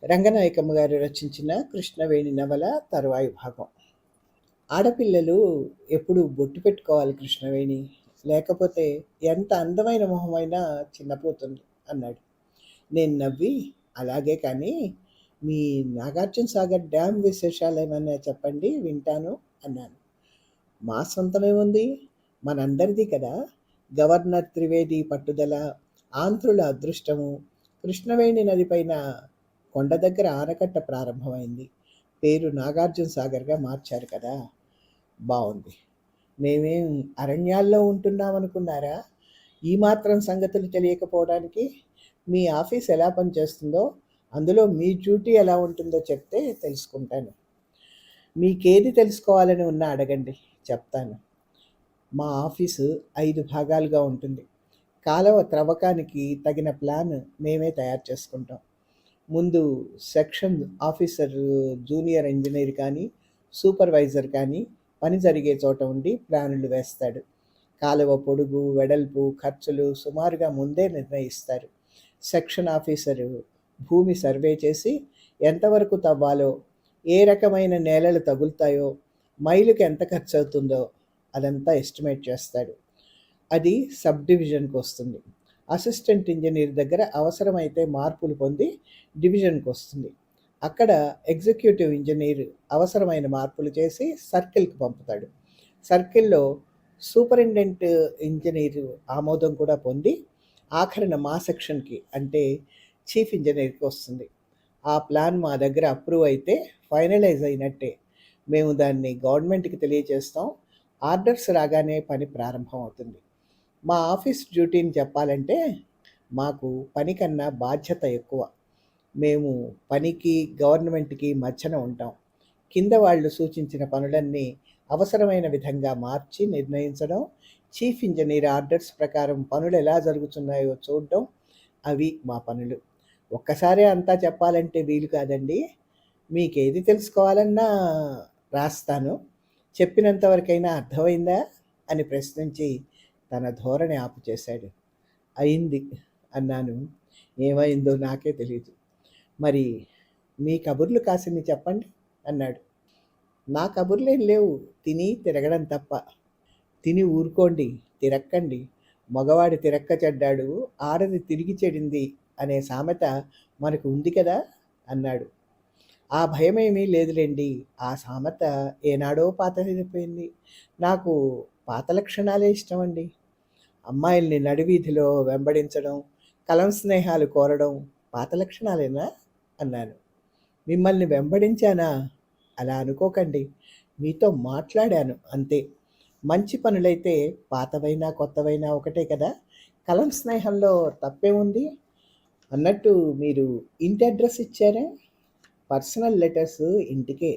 రంగనాయకమ్మ గారు రచించిన కృష్ణవేణి నవల తరువాయి భాగం. ఆడపిల్లలు ఎప్పుడు బొట్టు పెట్టుకోవాలి కృష్ణవేణి, లేకపోతే ఎంత అందమైన మొహమైనా చిన్నపోతుంది అన్నాడు. నేను నవ్వి, అలాగే కానీ మీ నాగార్జున సాగర్ డ్యామ్ విశేషాలు ఏమన్నా చెప్పండి, వింటాను అన్నాను. మా సొంతమేముంది, మనందరిది కదా. గవర్నర్ త్రివేది పట్టుదల, ఆంధ్రుల అదృష్టము. కృష్ణవేణి నదిపైన కొండ దగ్గర ఆనకట్ట ప్రారంభమైంది. పేరు నాగార్జున సాగర్గా మార్చారు కదా. బాగుంది. మేమేం అరణ్యాల్లో ఉంటున్నామనుకున్నారా? ఈ మాత్రం సంగతులు తెలియకపోవడానికి. మీ ఆఫీస్ ఎలా పనిచేస్తుందో, అందులో మీ డ్యూటీ ఎలా ఉంటుందో చెప్తే తెలుసుకుంటాను. మీకేది తెలుసుకోవాలని ఉన్నా అడగండి, చెప్తాను. మా ఆఫీసు 5 భాగాలుగా ఉంటుంది. కాలువ త్రవ్వకానికి తగిన ప్లాన్ మేమే తయారు చేసుకుంటాం. ముందు సెక్షన్ ఆఫీసర్, జూనియర్ ఇంజనీర్ కానీ సూపర్వైజర్ కానీ పని జరిగే చోట ఉండి ప్లానులు వేస్తాడు. కాలువ పొడుగు, వెడల్పు, ఖర్చులు సుమారుగా ముందే నిర్ణయిస్తారు. సెక్షన్ ఆఫీసరు భూమి సర్వే చేసి ఎంతవరకు తవ్వాలో, ఏ రకమైన నేలలు తగులుతాయో, మైలుకి ఎంత ఖర్చు అవుతుందో అదంతా ఎస్టిమేట్ చేస్తాడు. అది సబ్ డివిజన్కి వస్తుంది. అసిస్టెంట్ ఇంజనీర్ దగ్గర అవసరమైతే మార్పులు పొంది డివిజన్కి వస్తుంది. అక్కడ ఎగ్జిక్యూటివ్ ఇంజనీర్ అవసరమైన మార్పులు చేసి సర్కిల్కి పంపుతాడు. సర్కిల్లో సూపరింటెండెంట్ ఇంజనీర్ ఆమోదం కూడా పొంది ఆఖరిన మా సెక్షన్కి, అంటే చీఫ్ ఇంజనీర్కి వస్తుంది. ఆ ప్లాన్ మా దగ్గర అప్రూవ్ అయితే ఫైనలైజ్ అయినట్టే. మేము దాన్ని గవర్నమెంట్కి తెలియజేస్తాం. ఆర్డర్స్ రాగానే పని ప్రారంభం అవుతుంది. మా ఆఫీస్ డ్యూటీని చెప్పాలంటే, మాకు పని కన్నా బాధ్యత ఎక్కువ. మేము పనికి, గవర్నమెంట్కి మధ్యన ఉంటాం. కింద వాళ్ళు సూచించిన పనులన్నీ అవసరమైన విధంగా మార్చి నిర్ణయించడం, చీఫ్ ఇంజనీర్ ఆర్డర్స్ ప్రకారం పనులు ఎలా జరుగుతున్నాయో చూడడం, అవి మా పనులు. ఒక్కసారే అంతా చెప్పాలంటే వీలు కాదండి. మీకేది తెలుసుకోవాలన్నా రాస్తాను. చెప్పినంతవరకైనా అర్థమైందా అని ప్రశ్నించి తన ధోరణి ఆపు చేశాడు. అయింది అన్నాను. ఏమైందో నాకే తెలియదు. మరి మీ కబుర్లు కాసిన్ని చెప్పండి అన్నాడు. నా కబుర్లేం లేవు, తిని తిరగడం తప్ప. తిని ఊరుకోండి, తిరక్కండి. మగవాడి తిరక్క చెడ్డాడు, ఆడది తిరిగి చెడింది అనే సామెత మనకు ఉంది కదా అన్నాడు. ఆ భయమేమీ లేదులేండి. ఆ సామెత ఏనాడో పాతదైపోయింది. నాకు పాత లక్షణాలే ఇష్టమండి. అమ్మాయిల్ని నడివీధిలో వెంబడించడం, కలం స్నేహాలు కోరడం పాత లక్షణాలేనా అన్నాను. మిమ్మల్ని వెంబడించానా? అలా అనుకోకండి. మీతో మాట్లాడాను అంతే. మంచి పనులైతే పాతవైనా కొత్తవైనా ఒకటే కదా. కలం స్నేహంలో తప్పేముంది? అన్నట్టు మీరు ఇంటి అడ్రస్ ఇచ్చారా? పర్సనల్ లెటర్స్ ఇంటికే.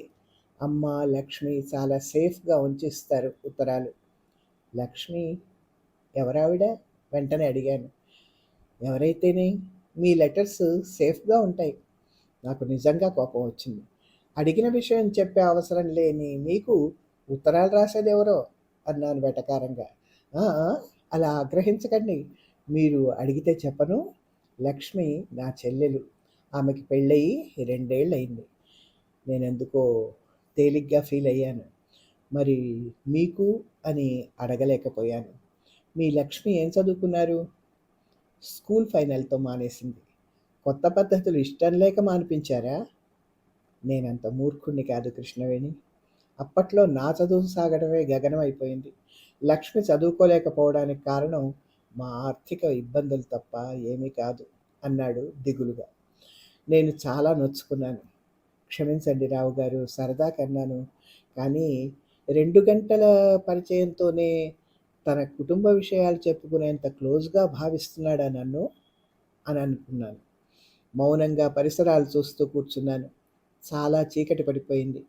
అమ్మ, లక్ష్మి చాలా సేఫ్గా ఉంచిస్తారు ఉత్తరాలు. లక్ష్మి ఎవరావిడ? వెంటనే అడిగాను. ఎవరైతేనే, మీ లెటర్స్ సేఫ్గా ఉంటాయి. నాకు నిజంగా కోపం వచ్చింది. అడిగిన విషయం చెప్పే అవసరం లేని మీకు ఉత్తరాలు రాసేది ఎవరో అన్నాను వెటకారంగా. "ఆ, ఆ, అలా ఆగ్రహించకండి. మీరు అడిగితే చెప్పను. లక్ష్మి నా చెల్లెలు. ఆమెకి పెళ్ళయి 2 ఏళ్ళు అయింది." నేనెందుకో తేలిగ్గా ఫీల్ అయ్యాను. మరి మీకు అని అడగలేకపోయాను. మీ లక్ష్మి ఏం చదువుకున్నారు? స్కూల్ ఫైనల్తో మానేసింది. కొత్త పద్ధతులు ఇష్టం లేక మానిపించారా? నేనంత మూర్ఖుణ్ణి కాదు కృష్ణవేణి. అప్పట్లో నా చదువు సాగడమే గగనం అయిపోయింది. లక్ష్మి చదువుకోలేకపోవడానికి కారణం మా ఆర్థిక ఇబ్బందులు తప్ప ఏమీ కాదు అన్నాడు దిగులుగా. నేను చాలా నొచ్చుకున్నాను. క్షమించండి రావు గారు, సరదా కన్నాను. కానీ 2 గంటల పరిచయంతోనే తన కుటుంబ విషయాలు చెప్పుకునేంత క్లోజ్గా భావిస్తున్నాడా నన్ను అని అనుకున్నాను. మౌనంగా పరిసరాలు చూస్తూ కూర్చున్నాను. చాలా చీకటి పడిపోయింది.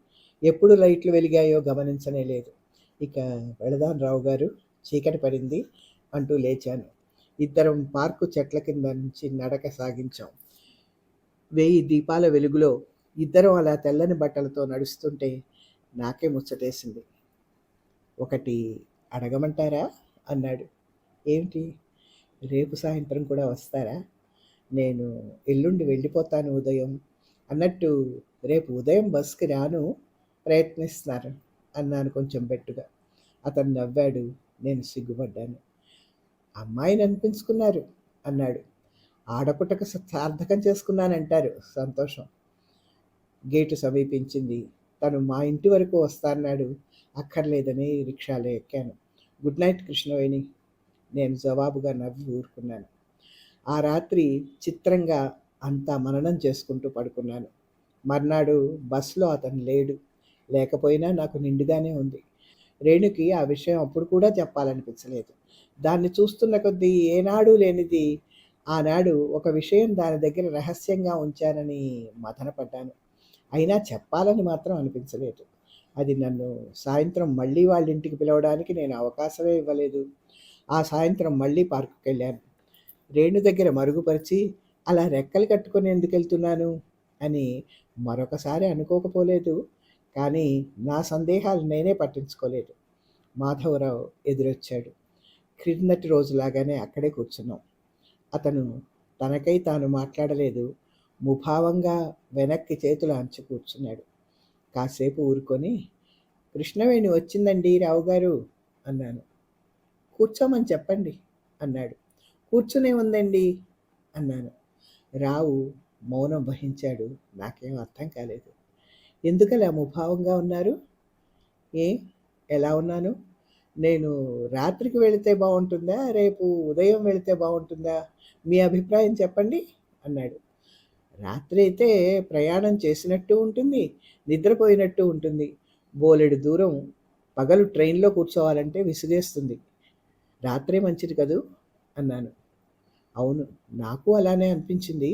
ఎప్పుడు లైట్లు వెలిగాయో గమనించనే లేదు. ఇక వెళదాం రావు గారు, చీకటి పడింది అంటూ లేచాను. ఇద్దరం పార్కు చెట్ల కింద నుంచి నడక సాగించాం. 1000 దీపాల వెలుగులో ఇద్దరం అలా తెల్లని బట్టలతో నడుస్తుంటే నాకే ముచ్చటేసింది. ఒకటి అడగమంటారా అన్నాడు. ఏమిటి? రేపు సాయంత్రం కూడా వస్తారా? నేను ఎల్లుండి వెళ్ళిపోతాను ఉదయం. అన్నట్టు రేపు ఉదయం బస్కి రాను, ప్రయత్నిస్తున్నాను అన్నాను కొంచెం బెట్టుగా. అతను నవ్వాడు. నేను సిగ్గుపడ్డాను. అమ్మాయిని అనిపించుకున్నారు అన్నాడు. ఆడపుట్టక సార్థకం చేసుకున్నానంటారు. సంతోషం. గేటు సమీపించింది. తను మా ఇంటి వరకు వస్తాన్నాడు. అక్కర్లేదని రిక్షాలో ఎక్కాను. Good night Krishnaveni. నేను జవాబుగా నవ్వి ఊరుకున్నాను. ఆ రాత్రి చిత్రంగా అంతా మననం చేసుకుంటూ పడుకున్నాను. మర్నాడు బస్సులో అతను లేడు. లేకపోయినా నాకు నిండుగానే ఉంది. రేణుకి ఆ విషయం అప్పుడు కూడా చెప్పాలనిపించలేదు. దాన్ని చూస్తున్న కొద్దీ ఏనాడు లేనిది ఆనాడు ఒక విషయం దాని దగ్గర రహస్యంగా ఉంచానని మదనపడ్డాను. అయినా చెప్పాలని మాత్రం అనిపించలేదు. అది నన్ను సాయంత్రం మళ్ళీ వాళ్ళ ఇంటికి పిలవడానికి నేను అవకాశమే ఇవ్వలేదు. ఆ సాయంత్రం మళ్ళీ పార్కుకి వెళ్ళాను. రేణు దగ్గర మరుగుపరిచి అలా రెక్కలు కట్టుకొని ఎందుకు వెళ్తున్నాను అని మరొకసారి అనుకోకపోలేదు. కానీ నా సందేహాలు నేనే పట్టించుకోలేదు. మాధవరావు ఎదురొచ్చాడు. క్రిందటి రోజులాగానే అక్కడే కూర్చున్నాం. అతను తనకై తాను మాట్లాడలేదు. ముభావంగా వెనక్కి చేతులు అంచి కూర్చున్నాడు. కాసేపు ఊరుకొని, కృష్ణవేణి వచ్చిందండి రావుగారు అన్నాను. కూర్చోమని చెప్పండి అన్నాడు. కూర్చునే ఉందండి అన్నాను. రావు మౌనం వహించాడు. నాకేం అర్థం కాలేదు. ఎందుకలా ముభావంగా ఉన్నారు? ఏ ఎలా ఉన్నాను? నేను రాత్రికి వెళితే బాగుంటుందా, రేపు ఉదయం వెళితే బాగుంటుందా? మీ అభిప్రాయం చెప్పండి అన్నాడు. రాత్రి అయితే ప్రయాణం చేసినట్టు ఉంటుంది, నిద్రపోయినట్టు ఉంటుంది. బోలెడు దూరం పగలు ట్రైన్లో కూర్చోవాలంటే విసిగేస్తుంది. రాత్రే మంచిది కదూ అన్నాను. అవును, నాకు అలానే అనిపించింది.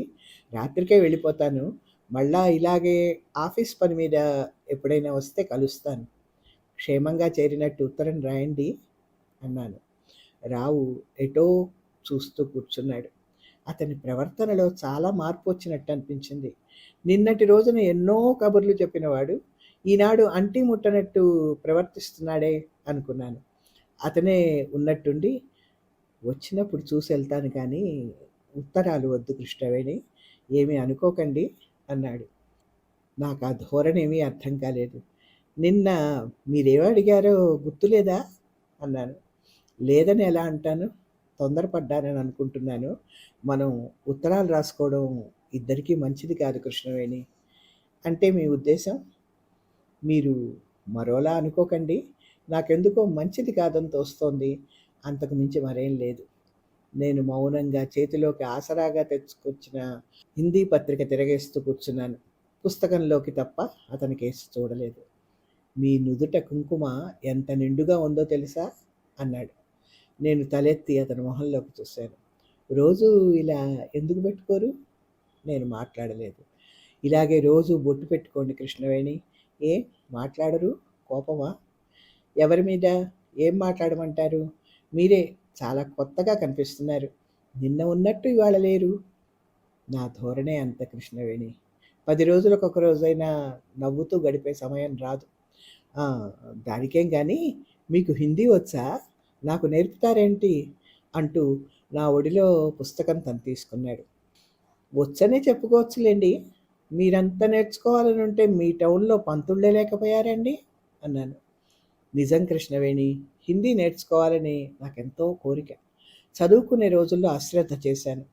రాత్రికే వెళ్ళిపోతాను. మళ్ళా ఇలాగే ఆఫీస్ పని మీద ఎప్పుడైనా వస్తే కలుస్తాను. క్షేమంగా చేరినట్టు ఉత్తరం రాయండి అన్నాను. రావు ఎటో చూస్తూ కూర్చున్నాడు. అతని ప్రవర్తనలో చాలా మార్పు వచ్చినట్టు అనిపించింది. నిన్నటి రోజున ఎన్నో కబుర్లు చెప్పినవాడు ఈనాడు అంటి ముట్టనట్టు ప్రవర్తిస్తున్నాడే అనుకున్నాను. అతనే ఉన్నట్టుండి, వచ్చినప్పుడు చూసి వెళ్తాను కానీ ఉత్తరాలు వద్దు కృష్ణవేణి, ఏమీ అనుకోకండి అన్నాడు. నాకు ఆ ధోరణి ఏమీ అర్థం కాలేదు. నిన్న మీరేమో అడిగారో గుర్తులేదా అన్నాను. లేదని ఎలా అంటాను? తొందరపడ్డానని అనుకుంటున్నాను. మనం ఉత్తరాలు రాసుకోవడం ఇద్దరికీ మంచిది కాదు కృష్ణవేణి. అంటే మీ ఉద్దేశం? మీరు మరోలా అనుకోకండి. నాకెందుకో మంచిది కాదని తోస్తోంది. అంతకు మించి మరేం లేదు. నేను మౌనంగా చేతిలోకి ఆసరాగా తెచ్చుకొచ్చిన హిందీ పత్రిక తిరగేస్తూ కూర్చున్నాను. పుస్తకంలోకి తప్ప అతని కేసి చూడలేదు. మీ నుదుట కుంకుమ ఎంత నిండుగా ఉందో తెలుసా అన్నాడు. నేను తలెత్తి అతని మొహంలోకి చూశాను. రోజు ఇలా ఎందుకు పెట్టుకోరు? నేను మాట్లాడలేదు. ఇలాగే రోజు బొట్టు పెట్టుకోండి కృష్ణవేణి. ఏ మాట్లాడరు? కోపమా? ఎవరి మీద? ఏం మాట్లాడమంటారు? మీరే చాలా కొత్తగా కనిపిస్తున్నారు. నిన్న ఉన్నట్టు ఇవాళ లేరు. నా ధోరణే అంత కృష్ణవేణి. 10 రోజులకు ఒక రోజైనా నవ్వుతూ గడిపే సమయం రాదు. "ఆ, దానికేం కానీ మీకు హిందీ వచ్చా? నాకు నేర్పుతారేంటి?" అంటూ నా ఒడిలో పుస్తకం తను తీసుకున్నాడు. వచ్చనే చెప్పుకోవచ్చులేండి. మీరంత నేర్చుకోవాలని ఉంటే మీ టౌన్లో పంతుళ్ళే లేకపోయారండి అన్నాను. నిజం కృష్ణవేణి, హిందీ నేర్చుకోవాలని నాకెంతో కోరిక. చదువుకునే రోజుల్లో అశ్రద్ధ చేశాను.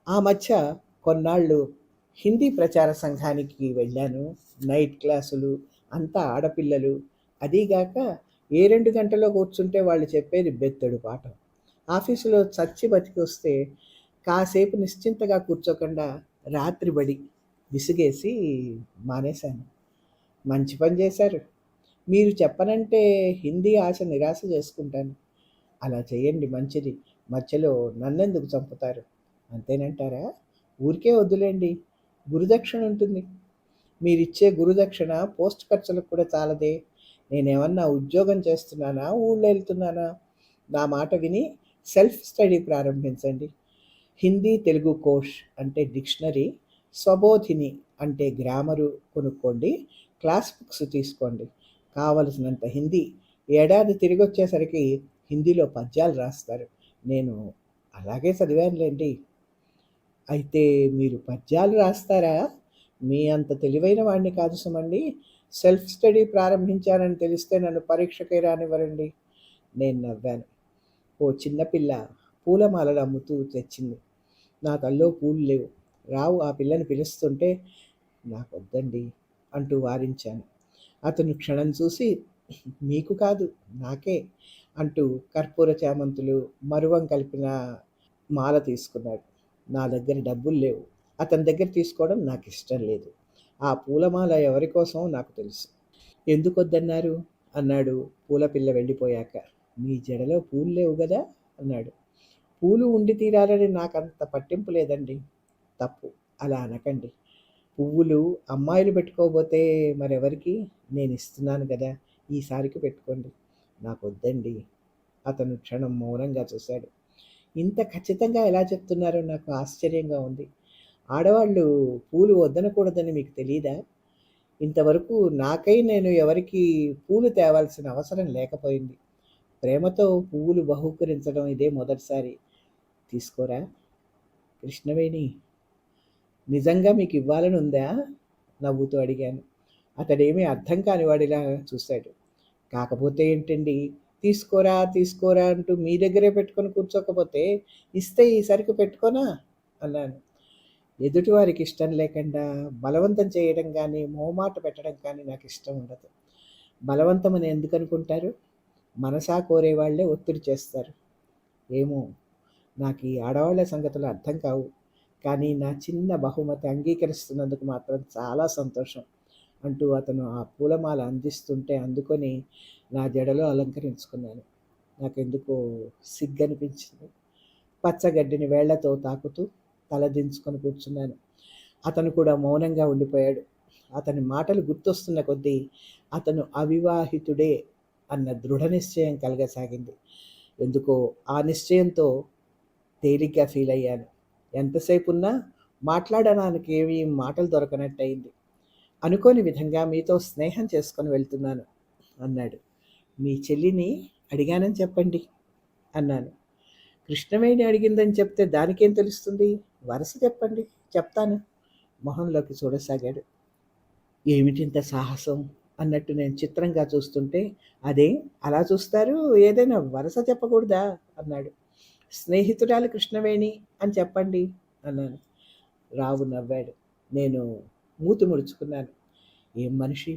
ఆ మధ్య కొన్నాళ్ళు హిందీ ప్రచార సంఘానికి వెళ్ళాను. నైట్ క్లాసులు, అంతా ఆడపిల్లలు. అదీగాక ఏ 2 గంటలో కూర్చుంటే వాళ్ళు చెప్పేది బెత్తెడు పాఠం. ఆఫీసులో చచ్చి బతికి వస్తే కాసేపు నిశ్చింతగా కూర్చోకుండా రాత్రి బడి విసిగేసి మానేశాను. మంచి పని చేశారు. మీరు చెప్పనంటే హిందీ ఆశ నిరాశ చేసుకుంటాను. అలా చేయండి, మంచిది. మధ్యలో నన్నెందుకు చంపుతారు? అంతేనంటారా? ఊరికే వద్దులేండి, గురుదక్షిణ ఉంటుంది. మీరిచ్చే గురుదక్షిణ పోస్ట్ ఖర్చులకు కూడా చాలదే. నేనేమన్నా ఉద్యోగం చేస్తున్నానా, ఊళ్ళో వెళ్తున్నానా? నా మాట విని సెల్ఫ్ స్టడీ ప్రారంభించండి. హిందీ తెలుగు కోష్ అంటే డిక్షనరీ, స్వబోధిని అంటే గ్రామరు కొనుక్కోండి. క్లాస్ బుక్స్ తీసుకోండి. కావలసినంత హిందీ. ఏడాది తిరిగి వచ్చేసరికి హిందీలో పద్యాలు రాస్తారు. నేను అలాగే చదివానులేండి. అయితే మీరు పద్యాలు రాస్తారా? మీ అంత తెలివైన వాడిని కాదు సుమండి. సెల్ఫ్ స్టడీ ప్రారంభించానని తెలిస్తే నన్ను పరీక్షకే రానివ్వరండి. నేను నవ్వాను. ఓ చిన్నపిల్ల పూలమాలలు అమ్ముతూ తెచ్చింది. నా కల్లో పూలు లేవు. రావు ఆ పిల్లని పిలుస్తుంటే నాకొద్దండి అంటూ వారించాను. అతను క్షణం చూసి మీకు కాదు నాకే అంటూ కర్పూర చామంతులు మరువం కలిపిన మాల తీసుకున్నాడు. నా దగ్గర డబ్బులు లేవు. అతని దగ్గర తీసుకోవడం నాకు ఇష్టం లేదు. ఆ పూలమాల ఎవరి కోసం నాకు తెలుసు. ఎందుకొద్దన్నారు అన్నాడు పూలపిల్ల వెళ్ళిపోయాక. మీ జడలో పూలు లేవు కదా అన్నాడు. పూలు ఉండి తీరాలని నాకంత పట్టింపు లేదండి. తప్పు, అలా అనకండి. పువ్వులు అమ్మాయిలు పెట్టుకోబోతే మరెవరికి? నేను ఇస్తున్నాను కదా, ఈసారికి పెట్టుకోండి. నాకొద్దండి. అతను క్షణం మౌనంగా చూశాడు. ఇంత ఖచ్చితంగా ఎలా చెప్తున్నారో నాకు ఆశ్చర్యంగా ఉంది. ఆడవాళ్ళు పూలు వద్దనకూడదని మీకు తెలీదా? ఇంతవరకు నాకై నేను ఎవరికి పూలు తేవాల్సిన అవసరం లేకపోయింది. ప్రేమతో పువ్వులు బహూకరించడం ఇదే మొదటిసారి. తీసుకోరా. కృష్ణవేణి, నిజంగా మీకు ఇవ్వాలని ఉందా? నవ్వుతూ అడిగాను. అతడేమీ అర్థం కానివాడిలా చూశాడు. కాకపోతే ఏంటండి, తీసుకోరా తీసుకోరా అంటూ మీ దగ్గరే పెట్టుకొని కూర్చోకపోతే ఇస్తే ఈ సరుకు పెట్టుకోనా అన్నాను. ఎదుటివారికి ఇష్టం లేకుండా బలవంతం చేయడం కానీ మొహమాట పెట్టడం కానీ నాకు ఇష్టం ఉండదు. బలవంతం అని ఎందుకు అనుకుంటారు? మనసా కోరేవాళ్లే ఒత్తిడి చేస్తారు. ఏమో, నాకు ఈ ఆడవాళ్ల సంగతులు అర్థం కావు. కానీ నా చిన్న బహుమతి అంగీకరిస్తున్నందుకు మాత్రం చాలా సంతోషం అంటూ అతను ఆ పూలమాల అందిస్తుంటే అందుకొని నా జడలో అలంకరించుకున్నాను. నాకెందుకో సిగ్గనిపించింది. పచ్చగడ్డిని వేళ్లతో తాకుతూ తల దించుకొని కూర్చున్నాను. అతను కూడా మౌనంగా ఉండిపోయాడు. అతని మాటలు గుర్తొస్తున్న కొద్దీ అతను అవివాహితుడే అన్న దృఢ నిశ్చయం కలగసాగింది. ఎందుకో ఆ నిశ్చయంతో తేలిగ్గా ఫీల్ అయ్యాను. ఎంతసేపు ఉన్నా మాట్లాడడానికి ఏమీ మాటలు దొరకనట్టయింది. అనుకోని విధంగా మీతో స్నేహం చేసుకొని వెళ్తున్నాను అన్నాడు. మీ చెల్లిని అడిగానని చెప్పండి అన్నాను. కృష్ణవేణి అడిగిందని చెప్తే దానికేం తెలుస్తుంది? వరుస చెప్పండి, చెప్తాను మొహంలోకి చూడసాగాడు. ఏమిటింత సాహసం అన్నట్టు నేను చిత్రంగా చూస్తుంటే, అదే అలా చూస్తారు, ఏదైనా వరుస చెప్పకూడదా అన్నాడు. స్నేహితురాలు కృష్ణవేణి అని చెప్పండి అన్నాను. రావు నవ్వాడు. నేను మూతి ముడుచుకున్నాను. ఏం మనిషి,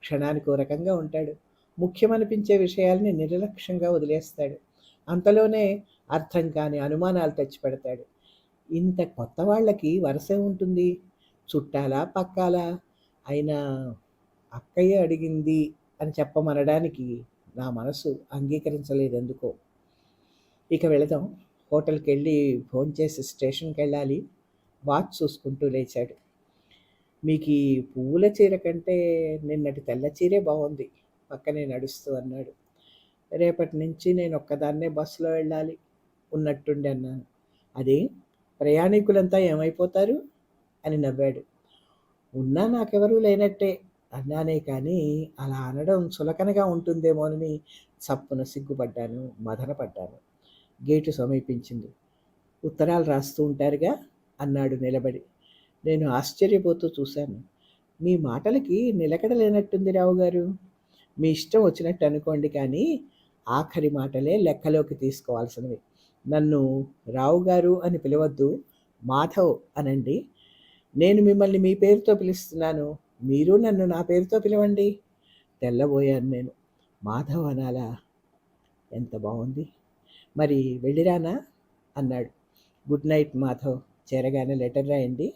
క్షణానికి ఓ రకంగా ఉంటాడు. ముఖ్యమనిపించే విషయాల్ని నిర్లక్ష్యంగా వదిలేస్తాడు. అంతలోనే అర్థం కాని అనుమానాలు తెచ్చి పెడతాడు. ఇంత కొత్త వాళ్ళకి వరుసే ఉంటుంది. చుట్టాలా పక్కాలా అయినా అక్కయ్య అడిగింది అని చెప్పమనడానికి నా మనసు అంగీకరించలేదెందుకో. ఇక వెళదాం. హోటల్కి వెళ్ళి భోంచేసి స్టేషన్కి వెళ్ళాలి. వాచ్ చూసుకుంటూ లేచాడు. మీకు ఈ పువ్వుల చీర కంటే నిన్నటి తెల్ల చీరే బాగుంది పక్కనే నడుస్తూ అన్నాడు. రేపటి నుంచి నేను ఒక్కదాన్నే బస్సులో వెళ్ళాలి ఉన్నట్టుండి అన్నాను. అదే, ప్రయాణికులంతా ఏమైపోతారు అని నవ్వాడు. ఉన్నా నాకెవరూ లేనట్టే అన్నానే కానీ అలా అనడం చులకనగా ఉంటుందేమోనని చప్పున సిగ్గుపడ్డాను, మదనపడ్డాను. గేటు సమీపించింది. ఉత్తరాలు రాస్తూ ఉంటారుగా అన్నాడు నిలబడి. నేను ఆశ్చర్యపోతూ చూశాను. మీ మాటలకి నిలకడ లేనట్టుంది రావుగారు. మీ ఇష్టం వచ్చినట్టు అనుకోండి, కానీ ఆఖరి మాటలే లెక్కలోకి తీసుకోవాల్సినవి. నన్ను రావుగారు అని పిలవద్దు, మాధవ్ అనండి. నేను మిమ్మల్ని మీ పేరుతో పిలుస్తున్నాను, మీరు నన్ను నా పేరుతో పిలవండి. తెల్లబోయాను నేను. మాధవ్ అనాలా? ఎంత బాగుంది. మరి వెళ్ళిరానా అన్నాడు. Good night Madhav. చేరగానే లెటర్ రాయండి.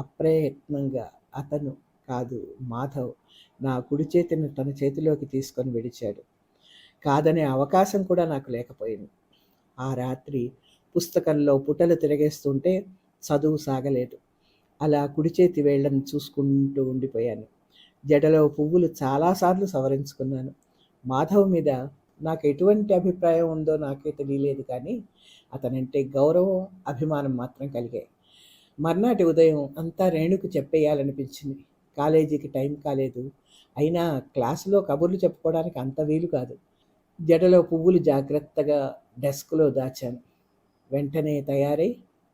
అప్రయత్నంగా అతను కాదు, మాధవ్ నా కుడి చేతిని తన చేతిలోకి తీసుకొని విడిచాడు. కాదనే అవకాశం కూడా నాకు లేకపోయింది. ఆ రాత్రి పుస్తకంలో పుటలు తిరగేస్తుంటే చదువు సాగలేదు. అలా కుడి చేతి వేళ్లను చూసుకుంటూ ఉండిపోయాను. జడలో పువ్వులు చాలాసార్లు సవరించుకున్నాను. మాధవ్ మీద నాకు ఎటువంటి అభిప్రాయం ఉందో నాకే తెలియలేదు, కానీ అతనంటే గౌరవం, అభిమానం మాత్రం కలిగాయి. మర్నాటి ఉదయం అంతా రేణుకు చెప్పేయాలనిపించింది. కాలేజీకి టైం కాలేదు. అయినా క్లాసులో కబుర్లు చెప్పుకోవడానికి అంత వీలు కాదు. జడలో పువ్వులు జాగ్రత్తగా డెస్క్లో దాచాను. వెంటనే తయారై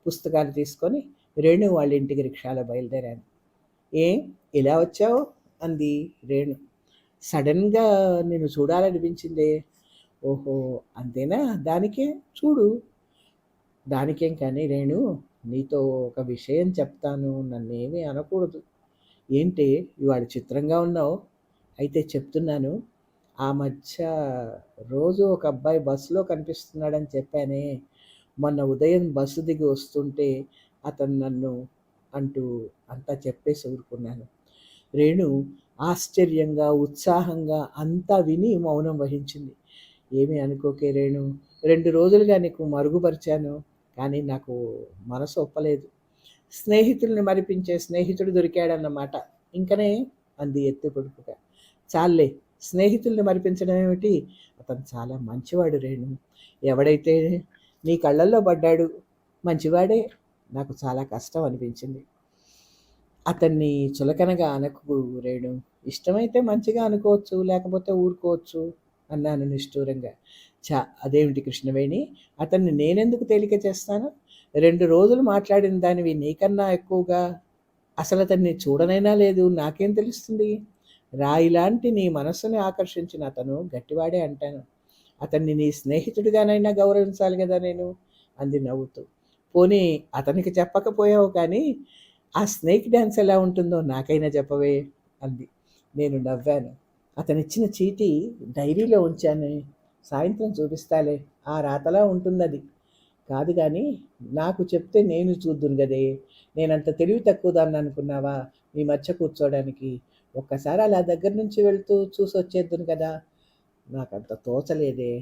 పుస్తకాలు తీసుకొని రేణు వాళ్ళ ఇంటికి రిక్షాలో బయలుదేరాను. ఏం ఇలా వచ్చావు అంది రేణు. సడన్గా నేను చూడాలనిపించిందే. ఓహో, అంతేనా? దానికే చూడు. దానికేం కానీ రేణు, నీతో ఒక విషయం చెప్తాను, నన్నేమీ అనకూడదు. ఏంటి ఇవాళ చిత్రంగా ఉన్నావు? అయితే చెప్తున్నాను. ఆ మధ్య రోజు ఒక అబ్బాయి బస్సులో కనిపిస్తున్నాడని చెప్పానే, మొన్న ఉదయం బస్సు దిగి వస్తుంటే అతను నన్ను అంటూ అంతా చెప్పేసి ఊరుకున్నాను. రేణు ఆశ్చర్యంగా ఉత్సాహంగా అంతా విని మౌనం వహించింది. ఏమీ అనుకోకే రేణు, 2 రోజులుగా నీకు మరుగుపరిచాను, కానీ నాకు మనసు ఒప్పలేదు. స్నేహితుల్ని మరిపించే స్నేహితుడు దొరికాడన్నమాట. ఇంకనే అంది ఎత్తి పొడుపుగా. చాలే, స్నేహితుల్ని మరిపించడం ఏమిటి? అతను చాలా మంచివాడు రేణు. ఎవడైతే నీ కళ్ళల్లో పడ్డాడు మంచివాడే. నాకు చాలా కష్టం అనిపించింది. అతన్ని చులకనగా అనకు రేణు. ఇష్టమైతే మంచిగా అనుకోవచ్చు, లేకపోతే ఊరుకోవచ్చు అన్నాను నిష్ఠూరంగా. అదేమిటి కృష్ణవేణి, అతన్ని నేనెందుకు తేలిక చేస్తాను? 2 రోజులు మాట్లాడిన దానివి నీకన్నా ఎక్కువగా అసలు అతన్ని చూడనైనా లేదు, నాకేం తెలుస్తుంది? రాయిలాంటి నీ మనస్సుని ఆకర్షించిన అతను గట్టివాడే అంటాను. అతన్ని నీ స్నేహితుడిగానైనా గౌరవించాలి కదా నేను, అంది నవ్వుతూ. పోనీ అతనికి చెప్పకపోయావు కానీ ఆ స్నేక్ డ్యాన్స్ ఎలా ఉంటుందో నాకైనా చెప్పవే, అంది. నేను నవ్వాను. అతనిచ్చిన చీటీ డైరీలో ఉంచాను, సాయంత్రం చూపిస్తాలే. ఆ రాతలా ఉంటుందది. కాదు కానీ నాకు చెప్తే నేను చూద్దును గదే. నేనంత తెలివి తక్కువ దాన్ని అనుకున్నావా మీ మధ్య కూర్చోడానికి? ఒక్కసారి అలా దగ్గర నుంచి వెళ్తూ చూసి వచ్చేద్దును కదా. నాకంత తోచలేదే.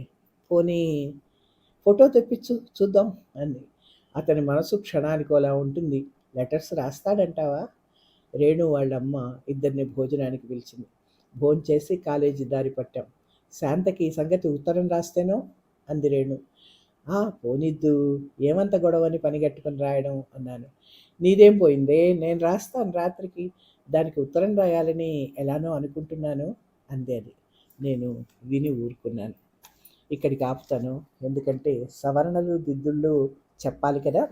పోనీ ఫోటో తెప్పించు చూద్దాం, అంది. అతని మనసు క్షణానికి అలా ఉంటుంది. లెటర్స్ రాస్తాడంటావా? రేణు వాళ్ళమ్మ ఇద్దరిని భోజనానికి పిలిచింది. భోంచేసి కాలేజీ దారి పట్టాం. శాంతకి ఈ సంగతి ఉత్తరం రాస్తేనో, అంది రేణు. పోనిద్దు, ఏమంత గొడవని పనిగట్టుకుని రాయడం, అన్నాను. నీదేం పోయిందే, నేను రాస్తాను రాత్రికి. దానికి ఉత్తరం రాయాలని ఎలానో అనుకుంటున్నాను, అంది అది. నేను విని ఊరుకున్నాను. ఇక్కడికి ఆపుతాను, ఎందుకంటే సవరణలు దిద్దుళ్ళు చెప్పాలి కదా.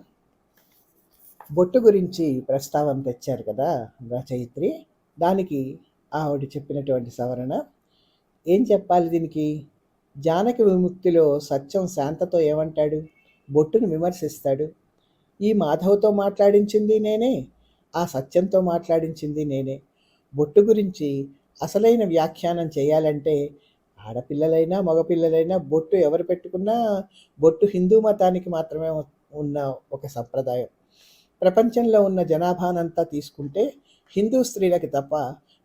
బొట్టు గురించి ప్రస్తావన తెచ్చారు కదా రచయిత్రి. దానికి ఆవిడ చెప్పినటువంటి సవరణ ఏం చెప్పాలి దీనికి? జానకి విముక్తిలో సత్యం శాంతతో ఏమంటాడు? బొట్టును విమర్శిస్తాడు. ఈ మాధవ్తో మాట్లాడించింది నేనే, ఆ సత్యంతో మాట్లాడించింది నేనే. బొట్టు గురించి అసలైన వ్యాఖ్యానం చేయాలంటే ఆడపిల్లలైనా మగపిల్లలైనా బొట్టు ఎవరు పెట్టుకున్నా బొట్టు హిందూ మతానికి మాత్రమే ఉన్న ఒక సంప్రదాయం. ప్రపంచంలో ఉన్న జనాభానంతా తీసుకుంటే హిందూ స్త్రీలకి తప్ప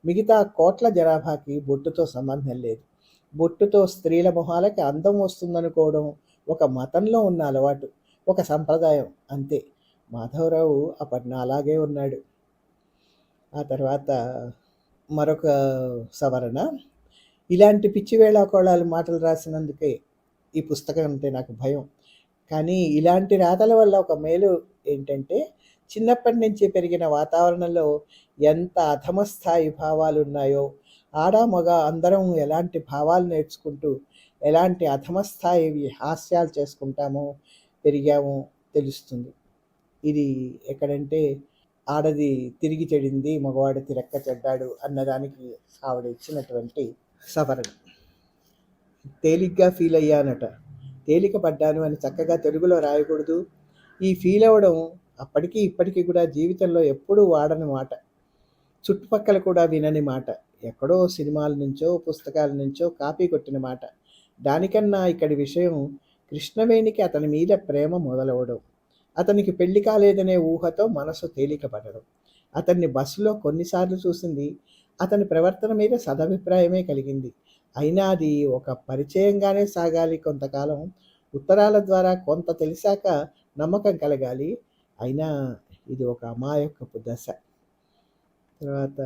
మిగతా కోట్ల జనాభాకి బొట్టుతో సంబంధం లేదు. బొట్టుతో స్త్రీల మొహాలకి అందం వస్తుందనుకోవడం ఒక మతంలో ఉన్న అలవాటు, ఒక సంప్రదాయం అంతే. మాధవరావు అప్పటిన అలాగే ఉన్నాడు. ఆ తర్వాత మరొక సవరణ, ఇలాంటి పిచ్చి వేళాకోళాలు మాటలు రాసినందుకే ఈ పుస్తకం అంటే నాకు భయం. కానీ ఇలాంటి రాతల వల్ల ఒక మేలు ఏంటంటే, చిన్నప్పటి నుంచి పెరిగిన వాతావరణంలో ఎంత అధమస్థాయి భావాలు ఉన్నాయో, ఆడ మగ అందరం ఎలాంటి భావాలు నేర్చుకుంటూ ఎలాంటి అధమస్థాయి హాస్యాలు చేసుకుంటామో పెరిగామో తెలుస్తుంది. ఇది ఎక్కడంటే, ఆడది తిరిగి చెడింది, మగవాడు తిరక్క చెడ్డాడు అన్నదానికి ఆవిడ ఇచ్చినటువంటి సవరణ. తేలిగ్గా ఫీల్ అయ్యానట, తేలిక పడ్డాను అని చక్కగా తెలుగులో రాయకూడదు. ఈ ఫీల్ అవ్వడం అప్పటికీ ఇప్పటికీ కూడా జీవితంలో ఎప్పుడూ వాడని మాట, చుట్టుపక్కల కూడా వినని మాట, ఎక్కడో సినిమాల నుంచో పుస్తకాల నుంచో కాపీ కొట్టిన మాట. దానికన్నా ఇక్కడి విషయం కృష్ణవేణికి అతని మీద ప్రేమ మొదలవడం, అతనికి పెళ్లి కాలేదనే ఊహతో మనసు తేలికపడడం. అతన్ని బస్సులో కొన్నిసార్లు చూసింది, అతని ప్రవర్తన మీద సదభిప్రాయమే కలిగింది. అయినా అది ఒక పరిచయంగానే సాగాలి కొంతకాలం. ఉత్తరాల ద్వారా కొంత తెలిసాక నమ్మకం కలగాలి. అయినా ఇది ఒక అమాయకపు దశ. తర్వాత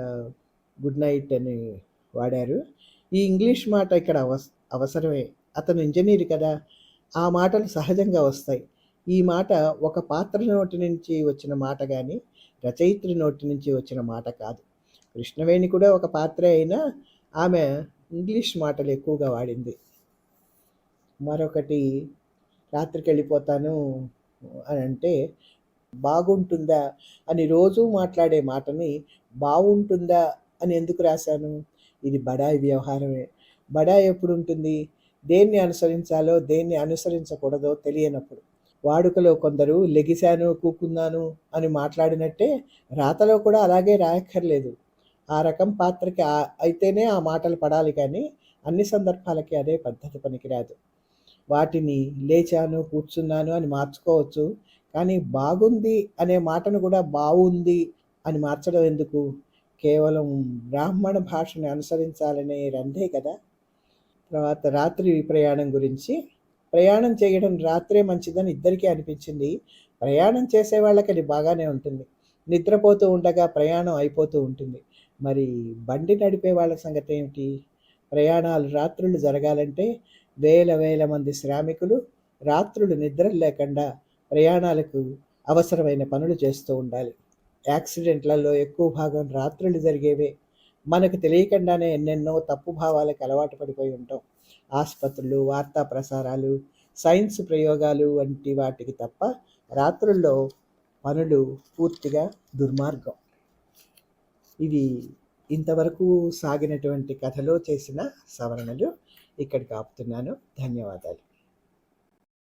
గుడ్ నైట్ అని వాడారు. ఈ ఇంగ్లీష్ మాట ఇక్కడ అవసరమే. అతను ఇంజనీర్ కదా, ఆ మాటలు సహజంగా వస్తాయి. ఈ మాట ఒక పాత్ర నోటి నుంచి వచ్చిన మాట కానీ రచయిత్రి నోటి నుంచి వచ్చిన మాట కాదు. కృష్ణవేణి కూడా ఒక పాత్రే అయినా ఆమె ఇంగ్లీష్ మాటలు ఎక్కువగా వాడింది. మరొకటి, రాత్రికి వెళ్ళిపోతాను అని అంటే బాగుంటుందా అని రోజూ మాట్లాడే మాటని బావుంటుందా అని ఎందుకు రాశాను? ఇది బడాయి వ్యవహారమే. బడాయి ఎప్పుడుంటుంది? దేన్ని అనుసరించాలో, దేన్ని అనుసరించకూడదో తెలియనప్పుడు. వాడుకలో కొందరు లెగిశాను, కూకున్నాను అని మాట్లాడినట్టే రాతలో కూడా అలాగే రాయక్కర్లేదు. ఆ రకం పాత్రకి అయితేనే ఆ మాటలు పడాలి కానీ అన్ని సందర్భాలకి అదే పద్ధతి పనికిరాదు. వాటిని లేచాను, కూర్చున్నాను అని మార్చుకోవచ్చు. కానీ బాగుంది అనే మాటను కూడా బావుంది అని మార్చడం ఎందుకు? కేవలం బ్రాహ్మణ భాషని అనుసరించాలనే రందే కదా! తర్వాత రాత్రి ప్రయాణం గురించి. ప్రయాణం చేయడం రాత్రే మంచిదని ఇద్దరికీ అనిపించింది. ప్రయాణం చేసే వాళ్ళకి అది బాగానే ఉంటుంది. నిద్రపోతూ ఉండగా ప్రయాణం అయిపోతూ ఉంటుంది. మరి బండి నడిపే వాళ్ళ సంగతి ఏమిటి? ప్రయాణాలు రాత్రుళ్ళు జరగాలంటే వేల వేల మంది శ్రామికులు రాత్రులు నిద్రలు లేకుండా ప్రయాణాలకు అవసరమైన పనులు చేస్తూ ఉండాలి. యాక్సిడెంట్లలో ఎక్కువ భాగం రాత్రులు జరిగేవే. మనకు తెలియకుండానే ఎన్నెన్నో తప్పు భావాలకు అలవాటు పడిపోయి ఉంటాం. ఆసుపత్రులు, వార్తా ప్రసారాలు, సైన్స్ ప్రయోగాలు వంటి వాటికి తప్ప రాత్రుల్లో పనులు పూర్తిగా దుర్మార్గం. ఇది ఇంతవరకు సాగినటువంటి కథలో చేసిన సవరణలు ఇక్కడికి ఆపుతున్నాను. ధన్యవాదాలు.